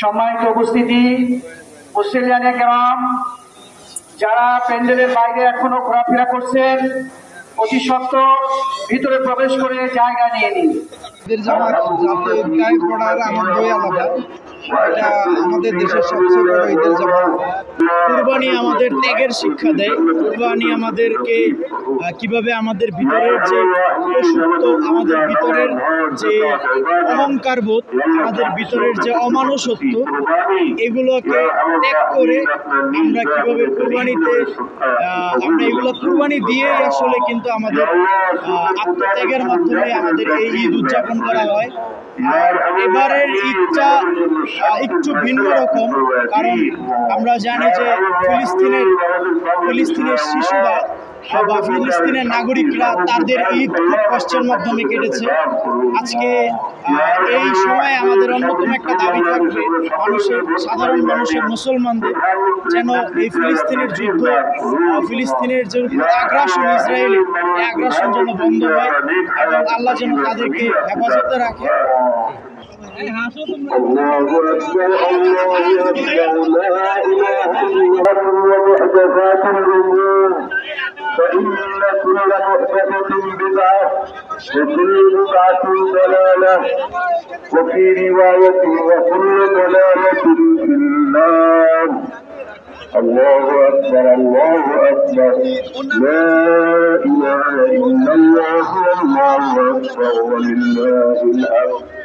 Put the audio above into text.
সম্মানিত উপস্থিতি, মুসলিয়ানে কেরাম, যারা প্যান্ডেলের বাইরে এখনো ঘোরাফেরা করছেন, অতি সত্বর ভিতরে প্রবেশ করে জায়গা নিয়ে নিন। আনন্দই আলাদা। এটা আমাদের দেশের সবচেয়ে বড় ঈদের জামাত। কুরবানি আমাদের ত্যাগের শিক্ষা দেয়। কুরবানি আমাদেরকে কিভাবে আমাদের ভিতরের যে পশুত্ব, আমাদের ভিতরের যে অহংকারবোধ, আমাদের ভিতরের যে অমানুষত্ব, এগুলোকে ত্যাগ করে আমরা কিভাবে কুরবানিতে আমরা এগুলো কুরবানি দিয়েই আসলে কিন্তু আমাদের আত্মত্যাগের মাধ্যমে আমাদের এই ঈদ উদযাপন করা হয়। আর এবারের ঈদটা একটু ভিন্ন রকম, কারণ আমরা জানি যে ফিলিস্তিনের শিশুরা বা ফিলিস্তিনের নাগরিকরা তাদের ঈদ খুব কষ্টের মাধ্যমে কেটেছে। আজকে এই সময় আমাদের অন্যতম একটা দাবি থাকবে সাধারণ মানুষের, মুসলমানদের, যেন এই ফিলিস্তিনের যুদ্ধ, ফিলিস্তিনের যে আগ্রাসন, ইসরায়েলের এই আগ্রাসন যেন বন্ধ হয় এবং আল্লাহ যেন তাদেরকে হেফাজতে রাখে। فإن كل محدثة بدعة وكل بدعة ضلالة وفي رواية وكل ضلالة في النار. الله أكبر الله أكبر لا إله إلا الله والله أكبر ولله الحمد.